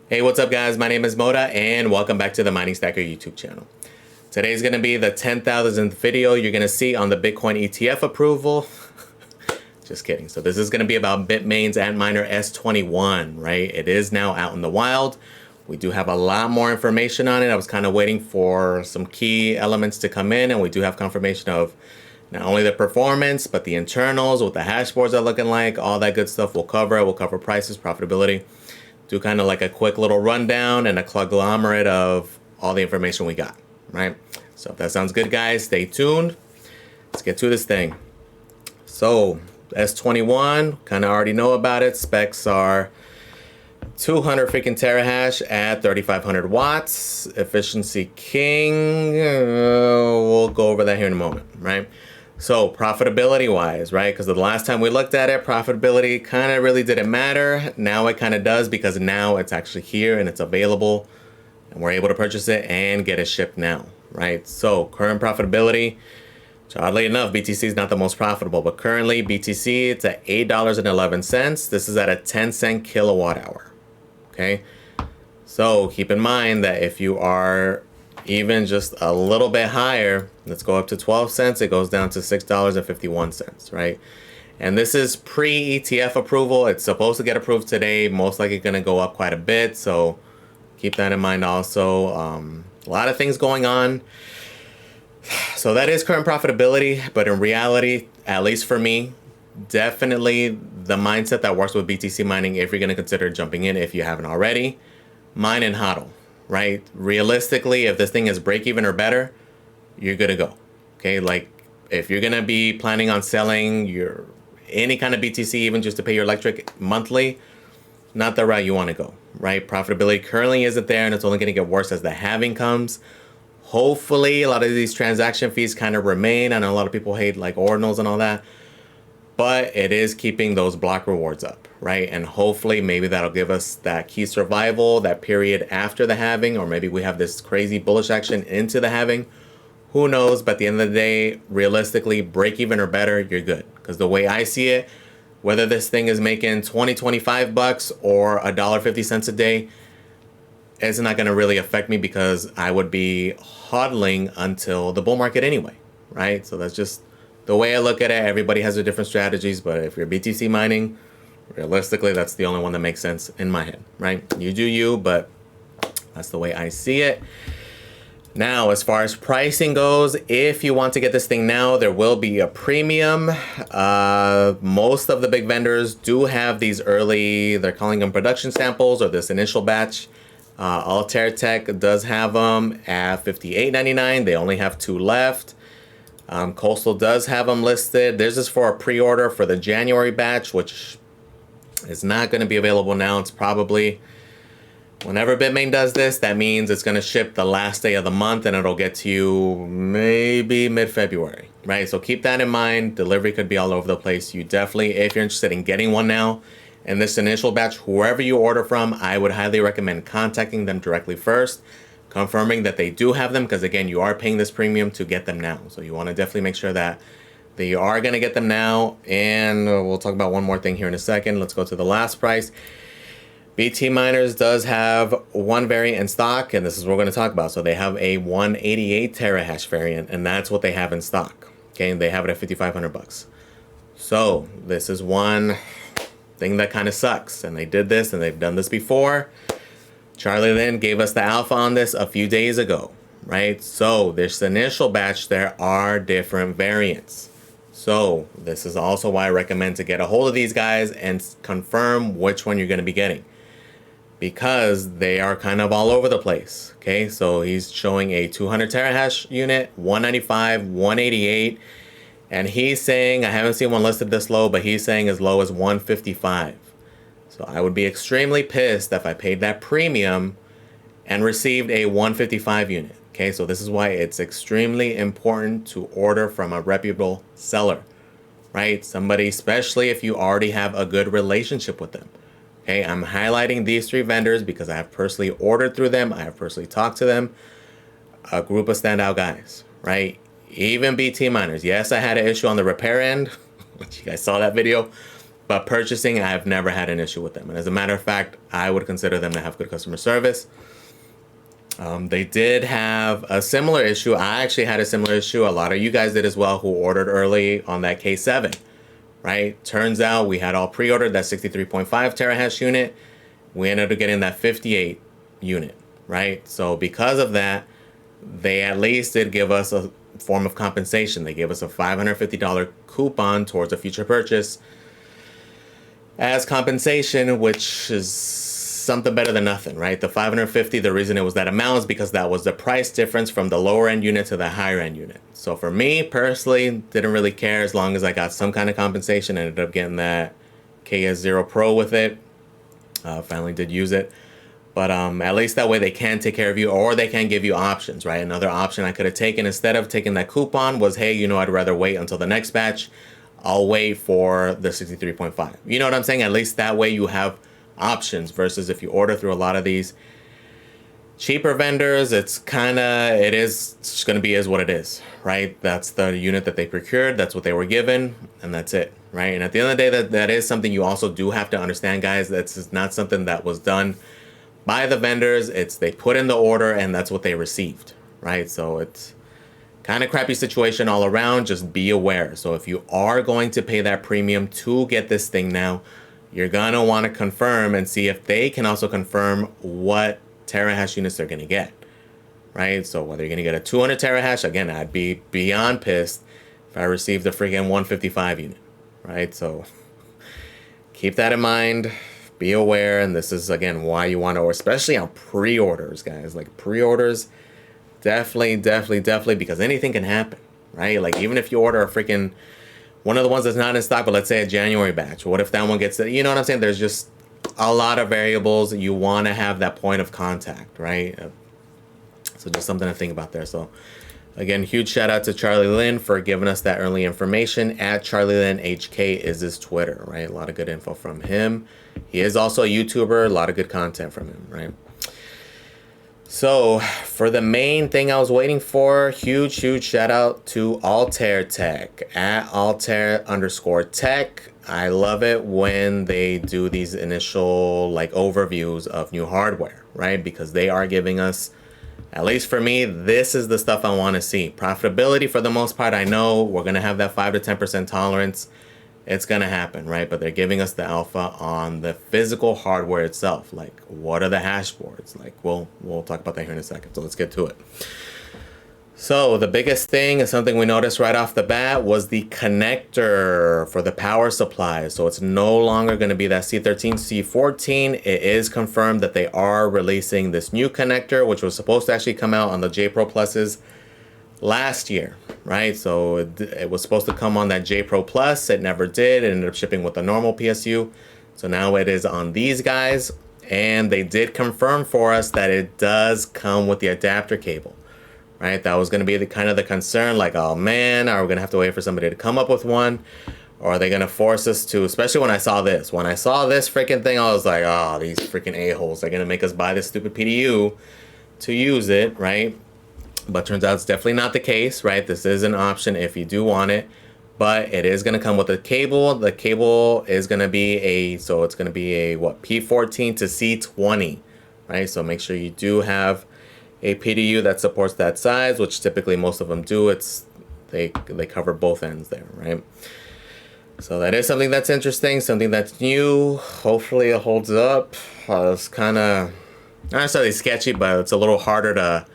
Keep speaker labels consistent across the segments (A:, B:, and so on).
A: Hey, what's up guys? My name is Moda and welcome back to the Mining Stacker YouTube channel. Today's going to be the 10,000th video you're going to see on the Bitcoin ETF approval. Just kidding. So this is going to be about Bitmain's Antminer S21, right? It is now out in the wild. We do have a lot more information on it. I was kind of waiting for some key elements to come in, and we do have confirmation of not only the performance, but the internals, what the hash boards are looking like, all that good stuff we'll cover. We'll cover prices, profitability. Do kind of like a quick little rundown and a conglomerate of all the information we got, right? So if that sounds good, guys, stay tuned. Let's get to this thing. So S21, kind of already know about it. Specs are 200 freaking terahash at 3,500 watts. Efficiency king. We'll go over that here in a moment, right? So profitability wise, right? Because the last time we looked at it, profitability kind of really didn't matter. Now it kind of does, because now it's actually here and it's available and we're able to purchase it and get it shipped now, right? So current profitability, which oddly enough, BTC is not the most profitable, but currently BTC, it's at $8.11. This is at a 10-cent kilowatt hour, okay? So keep in mind that if you are even just a little bit higher, let's go up to 12 cents, it goes down to $6.51, right? And this is pre-ETF approval. It's supposed to get approved today, most likely going to go up quite a bit, so keep that in mind also. A lot of things going on. So that is current profitability, but in reality, at least for me, definitely the mindset that works with BTC mining, if you're going to consider jumping in, if you haven't already, mine and hodl. Right? Realistically, if this thing is break even or better, you're good to go. Okay, like if you're gonna be planning on selling your any kind of BTC, even just to pay your electric monthly, not the route you want to go. Right? Profitability currently isn't there, and it's only gonna get worse as the halving comes. Hopefully, a lot of these transaction fees kind of remain. I know a lot of people hate like ordinals and all that, but it is keeping those block rewards up, right? And hopefully maybe that'll give us that key survival, that period after the halving, or maybe we have this crazy bullish action into the halving. Who knows? But at the end of the day, realistically, break even or better, you're good. Because the way I see it, whether this thing is making 20, 25 bucks or $1.50 a day, it's not going to really affect me, because I would be hodling until the bull market anyway, right? So that's just the way I look at it. Everybody has their different strategies, but if you're BTC mining, realistically, that's the only one that makes sense in my head, right? You do you, but that's the way I see it. Now, as far as pricing goes, if you want to get this thing now, there will be a premium. Most of the big vendors do have these early, they're calling them production samples, or this initial batch. Altair Tech does have them at $58.99. They only have 2 left. Coastal does have them listed. This is for a pre-order for the January batch, which is not going to be available now. It's probably whenever Bitmain does this, that means it's going to ship the last day of the month, and it'll get to you maybe mid-February, right? So keep that in mind. Delivery could be all over the place. You definitely, if you're interested in getting one now, in this initial batch, whoever you order from, I would highly recommend contacting them directly first, confirming that they do have them, because again, you are paying this premium to get them now. So you want to definitely make sure that you are going to get them now. And we'll talk about one more thing here in a second. Let's go to the last price. BT Miners does have one variant in stock, and this is what we're going to talk about. So they have a 188 terahash variant, and that's what they have in stock. Okay, and they have it at 5,500 bucks. So this is one thing that kind of sucks, and they did this, and they've done this before. Charlie Lin gave us the alpha on this a few days ago, right? So this initial batch, there are different variants. So this is also why I recommend to get a hold of these guys and confirm which one you're going to be getting, because they are kind of all over the place. Okay, so he's showing a 200 terahash unit, 195, 188, and he's saying, I haven't seen one listed this low, but he's saying as low as 155. So I would be extremely pissed if I paid that premium and received a 155 unit. Okay, so this is why it's extremely important to order from a reputable seller, right? Somebody, especially if you already have a good relationship with them. Okay, I'm highlighting these 3 vendors because I have personally ordered through them. I have personally talked to them. A group of standout guys, right? Even BT miners. Yes, I had an issue on the repair end, which you guys saw that video. But purchasing, I've never had an issue with them. And as a matter of fact, I would consider them to have good customer service. They did have a similar issue. I actually had a similar issue. A lot of you guys did as well who ordered early on that K7, right? Turns out we had all pre-ordered that 63.5 terahash unit. We ended up getting that 58 unit, right? So because of that, they at least did give us a form of compensation. They gave us a $550 coupon towards a future purchase as compensation, which is something better than nothing, right? The 550, the reason it was that amount is because that was the price difference from the lower end unit to the higher end unit. So for me personally, didn't really care as long as I got some kind of compensation. I ended up getting that KS0 Pro with it. Finally did use it. But at least that way they can take care of you, or they can give you options, right? Another option I could have taken instead of taking that coupon was, hey, you know, I'd rather wait until the next batch. I'll wait for the 63.5. You know what I'm saying? At least that way you have options versus if you order through a lot of these cheaper vendors, it's going to be is what it is, right? That's the unit that they procured. That's what they were given, and that's it, right? And at the end of the day, that is something you also do have to understand, guys. That's not something that was done by the vendors. They put in the order and that's what they received, right? So it's kind of crappy situation all around. Just be aware. So if you are going to pay that premium to get this thing now, you're going to want to confirm and see if they can also confirm what terahash units they're going to get, right? So whether you're going to get a 200 terahash, again, I'd be beyond pissed if I received a freaking 155 unit, right? So keep that in mind. Be aware, and this is, again, why you want to, especially on pre-orders, guys. Like, pre-orders, definitely, because anything can happen, right? Like, even if you order a freaking, one of the ones that's not in stock, but let's say a January batch, what if that one gets, you know what I'm saying? There's just a lot of variables. You want to have that point of contact, right? So just something to think about there. So, again, huge shout out to Charlie Lin for giving us that early information. At Charlie Lin HK is his Twitter, right? A lot of good info from him. He is also a YouTuber. A lot of good content from him, right? So for the main thing I was waiting for, huge shout out to Altair Tech at Altair_tech. I love it when they do these initial like overviews of new hardware, right? Because they are giving us, at least for me, this is the stuff I want to see. Profitability, for the most part, I know we're going to have that 5 to 10% tolerance. It's going to happen, right? But they're giving us the alpha on the physical hardware itself. Like, what are the hash boards? Like, we'll talk about that here in a second. So let's get to it. So the biggest thing is something we noticed right off the bat was the connector for the power supply. So it's no longer going to be that C13, C14. It is confirmed that they are releasing this new connector, which was supposed to actually come out on the J Pro Pluses last year, right? So it was supposed to come on that J Pro Plus. It never did. It ended up shipping with the normal PSU. So now it is on these guys. And they did confirm for us that it does come with the adapter cable, right? That was going to be the kind of the concern, like, oh man, are we going to have to wait for somebody to come up with one? Or are they going to force us to, especially when I saw this. When I saw this freaking thing, I was like, oh, these freaking a-holes. They're going to make us buy this stupid PDU to use it, right? But turns out it's definitely not the case, right? This is an option if you do want it. But it is going to come with a cable. The cable is going to be so it's going to be a, P14 to C20, right? So make sure you do have a PDU that supports that size, which typically most of them do. They cover both ends there, right? So that is something that's interesting, something that's new. Hopefully it holds up. It's kind of not necessarily sketchy, but it's a little harder to,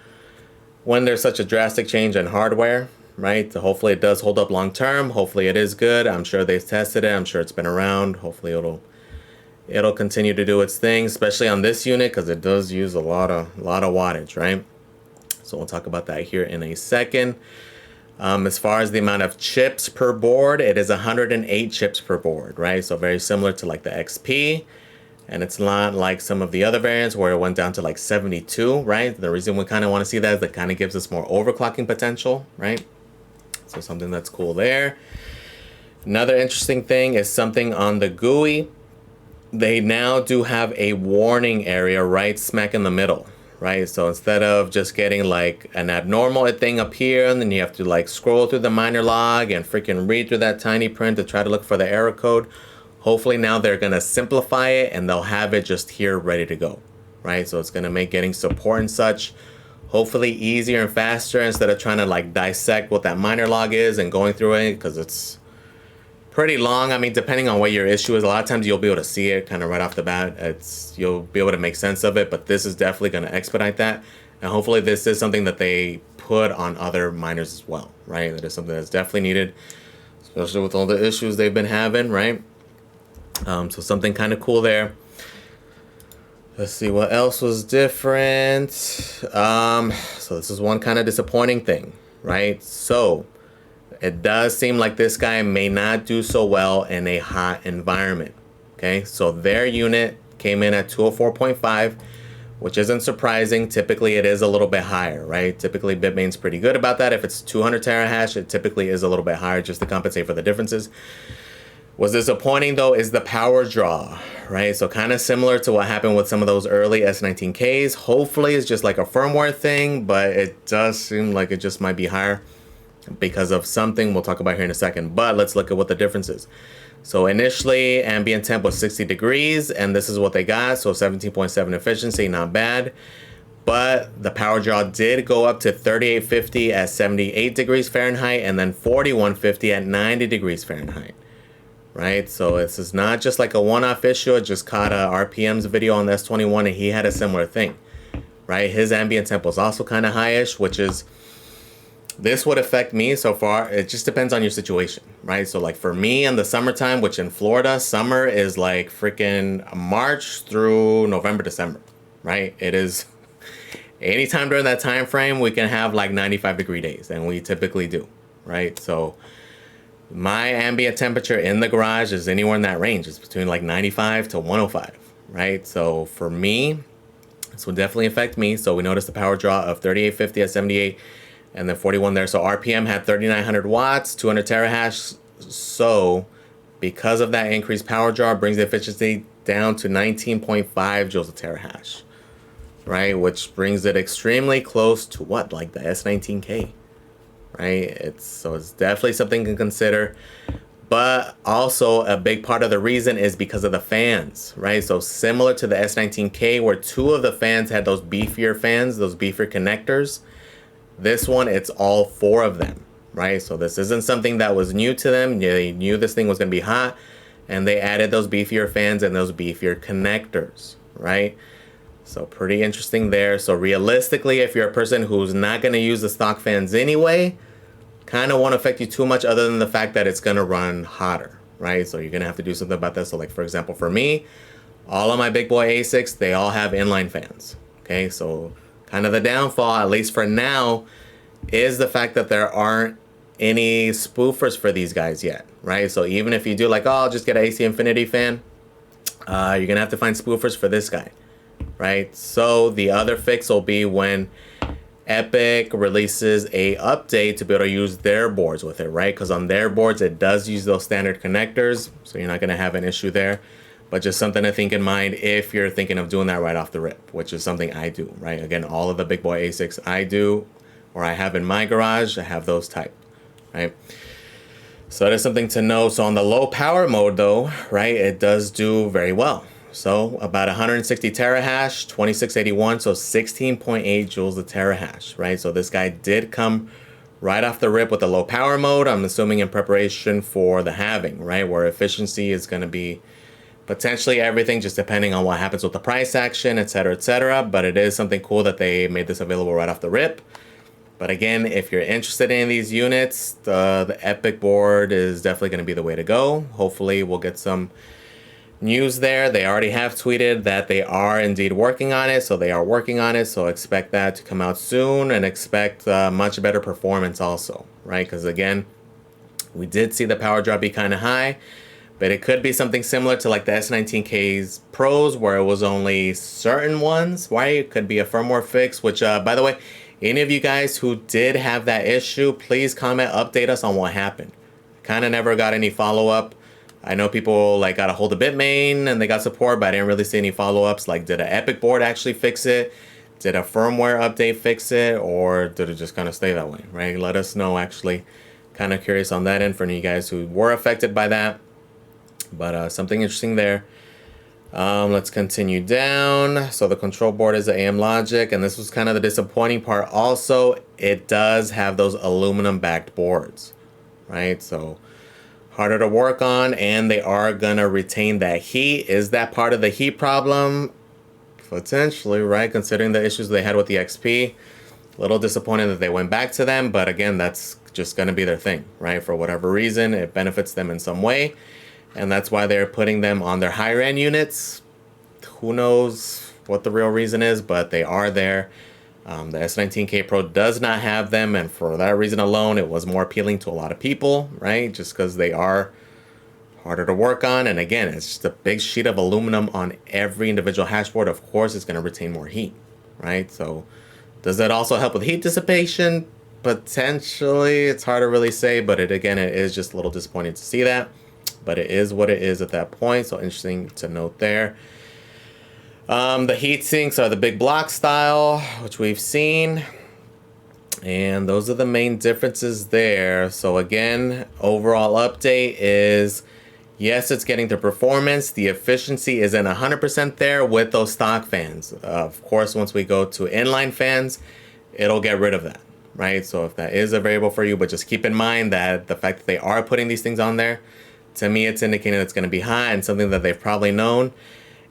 A: when there's such a drastic change in hardware, right? So hopefully it does hold up long term. Hopefully it is good. I'm sure they've tested it. I'm sure it's been around. Hopefully it'll continue to do its thing, especially on this unit, because it does use a lot of wattage, right? So we'll talk about that here in a second. As far as the amount of chips per board, it is 108 chips per board, right? So very similar to like the XP. And it's not like some of the other variants where it went down to like 72, right? The reason we kind of want to see that is that kind of gives us more overclocking potential, right? So something that's cool there. Another interesting thing is something on the GUI. They now do have a warning area right smack in the middle, right? So instead of just getting like an abnormal thing up here, and then you have to like scroll through the miner log and freaking read through that tiny print to try to look for the error code. Hopefully now they're going to simplify it and they'll have it just here ready to go, right? So it's going to make getting support and such hopefully easier and faster instead of trying to like dissect what that miner log is and going through it, because it's pretty long. I mean, depending on what your issue is, a lot of times you'll be able to see it kind of right off the bat. You'll be able to make sense of it, but this is definitely going to expedite that. And hopefully this is something that they put on other miners as well, right? That is something that's definitely needed, especially with all the issues they've been having, right? So something kind of cool there. Let's see what else was different. So this is one kind of disappointing thing, right? So it does seem like this guy may not do so well in a hot environment. Okay, so their unit came in at 204.5, which isn't surprising. Typically it is a little bit higher, right? Typically Bitmain's pretty good about that. If it's 200 terahash, it typically is a little bit higher just to compensate for the differences. What's disappointing though is the power draw, right? So kind of similar to what happened with some of those early S19Ks. Hopefully it's just like a firmware thing, but it does seem like it just might be higher because of something we'll talk about here in a second. But let's look at what the difference is. So initially ambient temp was 60 degrees and this is what they got. So 17.7 efficiency, not bad. But the power draw did go up to 3850 at 78 degrees Fahrenheit and then 4150 at 90 degrees Fahrenheit. Right, so this is not just like a one-off issue. I just caught a RPM's video on the S21 and he had a similar thing, right? His ambient temp was also kind of high-ish, which is, this would affect me so far. It just depends on your situation, right? So like for me in the summertime, which in Florida, summer is like freaking March through November, December, right? It is anytime during that time frame, we can have like 95-degree days, and we typically do, right? So my ambient temperature in the garage is anywhere in that range. It's between like 95 to 105, right? So for me, this will definitely affect me. So we noticed the power draw of 3850 at 78 and then 41 there. So RPM had 3900 watts, 200 terahash. So because of that increased power draw, brings the efficiency down to 19.5 joules a terahash, right? Which brings it extremely close to what, like the S19K. Right, so it's definitely something to consider, but also a big part of the reason is because of the fans, right? So similar to the S19K where two of the fans had those beefier fans, those beefier connectors, this one it's all four of them, right? So this isn't something that was new to them. They knew this thing was going to be hot and they added those beefier fans and those beefier connectors, right? So pretty interesting there. So realistically, if you're a person who's not going to use the stock fans anyway, kind of won't affect you too much other than the fact that it's going to run hotter, right? So you're going to have to do something about that. So like, for example, for me, all of my big boy ASICs, they all have inline fans. Okay, so kind of the downfall, at least for now, is the fact that there aren't any spoofers for these guys yet, right? So even if you do like, oh, I'll just get an AC Infinity fan, you're going to have to find spoofers for this guy. Right, so the other fix will be when Epic releases a update to be able to use their boards with it, right? Because on their boards it does use those standard connectors, so you're not going to have an issue there. But just something to think in mind if you're thinking of doing that right off the rip, which is something I do, right? Again, all of the big boy ASICs I do, or I have in my garage, I have those type, right? So that is something to know. So on the low power mode though, right, it does do very well. So about 160 terahash, 2681, so 16.8 joules a terahash, right? So this guy did come right off the rip with the low power mode, I'm assuming in preparation for the halving, right? Where efficiency is going to be potentially everything, just depending on what happens with the price action, etc., etc. But it is something cool that they made this available right off the rip. But again, if you're interested in these units, the Epic board is definitely going to be the way to go. Hopefully we'll get some news there. They already have tweeted that they are indeed working on it, so they are working on it, so expect that to come out soon and expect much better performance also, right? Because again, we did see the power draw be kind of high, but it could be something similar to like the S19K's Pros where it was only certain ones, right? It could be a firmware fix, which by the way, any of you guys who did have that issue, please comment, update us on what happened. Kind of never got any follow-up. I know people like got a hold of Bitmain and they got support, but I didn't really see any follow-ups. Like, did an Epic board actually fix it? Did a firmware update fix it? Or did it just kind of stay that way, right? Let us know, actually. Kind of curious on that end for you guys who were affected by that. But something interesting there. Let's continue down. So the control board is the AM Logic, and this was kind of the disappointing part. Also, it does have those aluminum backed boards, right? So harder to work on, and they are gonna retain that heat. Is that part of the heat problem? Potentially, right? Considering the issues they had with the XP. A little disappointed that they went back to them, but again, that's just gonna be their thing, right? For whatever reason, it benefits them in some way. And that's why they're putting them on their higher end units. Who knows what the real reason is, but they are there. The S19K Pro does not have them, and for that reason alone, it was more appealing to a lot of people, right? Just because they are harder to work on. And again, it's just a big sheet of aluminum on every individual hash board. Of course, it's going to retain more heat, right? So does that also help with heat dissipation? Potentially. It's hard to really say, but it is just a little disappointing to see that. But it is what it is at that point, so interesting to note there. The heat sinks are the big block style, which we've seen. And those are the main differences there. So again, overall update is, yes, it's getting the performance. The efficiency isn't 100% there with those stock fans. Of course, once we go to inline fans, it'll get rid of that, right? So if that is a variable for you, but just keep in mind that the fact that they are putting these things on there, to me, it's indicating it's going to be high and something that they've probably known.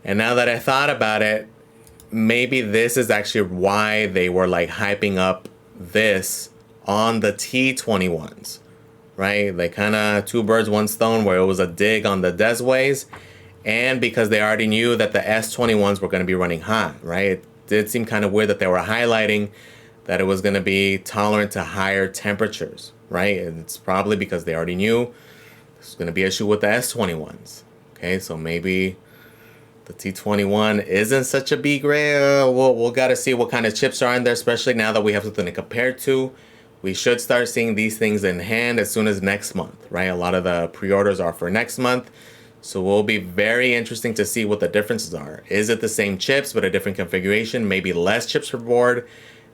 A: And now that I thought about it, maybe this is actually why they were like hyping up this on the T21s, right? They kind of two birds, one stone, where it was a dig on the Desways. And because they already knew that the S21s were going to be running hot, right? It did seem kind of weird that they were highlighting that it was going to be tolerant to higher temperatures, right? And it's probably because they already knew there's going to be an issue with the S21s. Okay, so maybe the T21 isn't such a B grade. We'll got to see what kind of chips are in there, especially now that we have something to compare to. We should start seeing these things in hand as soon as next month, right? A lot of the pre-orders are for next month. So it will be very interesting to see what the differences are. Is it the same chips but a different configuration? Maybe less chips per board,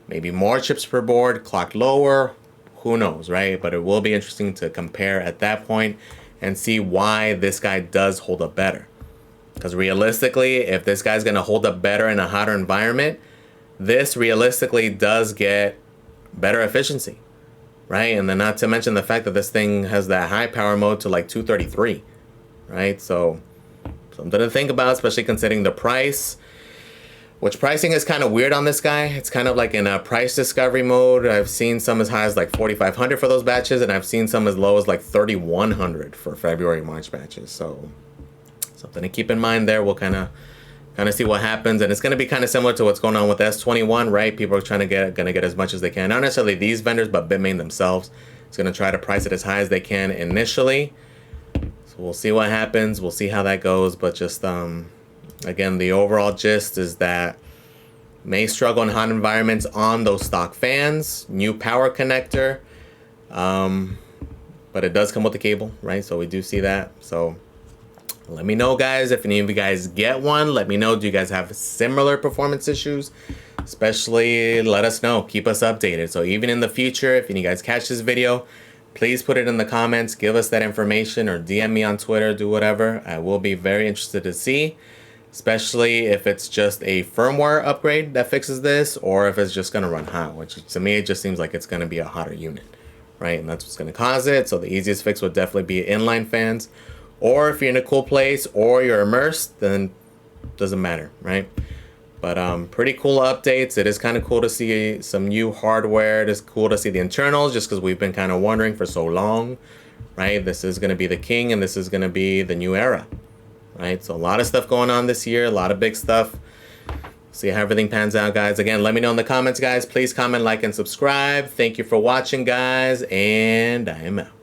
A: maybe more chips per board, clocked lower. Who knows, right? But it will be interesting to compare at that point and see why this guy does hold up better. Because realistically, if this guy's going to hold up better in a hotter environment, this realistically does get better efficiency, right? And then not to mention the fact that this thing has that high power mode to like 233, right? So something to think about, especially considering the price. Which pricing is kind of weird on this guy. It's kind of like in a price discovery mode. I've seen some as high as like 4,500 for those batches, and I've seen some as low as like 3,100 for February, March batches. So something to keep in mind there. We'll kind of see what happens, and it's going to be kind of similar to what's going on with S21, right? People are gonna get as much as they can. Not necessarily these vendors, but Bitmain themselves is going to try to price it as high as they can initially. So we'll see what happens. We'll see how that goes, but just again, the overall gist is that may struggle in hot environments on those stock fans, new power connector, but it does come with the cable, right? So we do see that. So let me know, guys, if any of you guys get one. Let me know, do you guys have similar performance issues? Especially let us know, keep us updated. So even in the future, if you guys catch this video, please put it in the comments, give us that information, or DM me on Twitter, do whatever. I will be very interested to see. Especially if it's just a firmware upgrade that fixes this, or if it's just going to run hot, which to me, it just seems like it's going to be a hotter unit, right? And that's what's going to cause it. So the easiest fix would definitely be inline fans. Or if you're in a cool place or you're immersed, then it doesn't matter, right? But pretty cool updates. It is kind of cool to see some new hardware. It is cool to see the internals, just because we've been kind of wondering for so long, right? This is going to be the king, and this is going to be the new era. Right, so a lot of stuff going on this year, a lot of big stuff. See how everything pans out, guys. Again, let me know in the comments, guys. Please comment, like, and subscribe. Thank you for watching, guys, and I am out.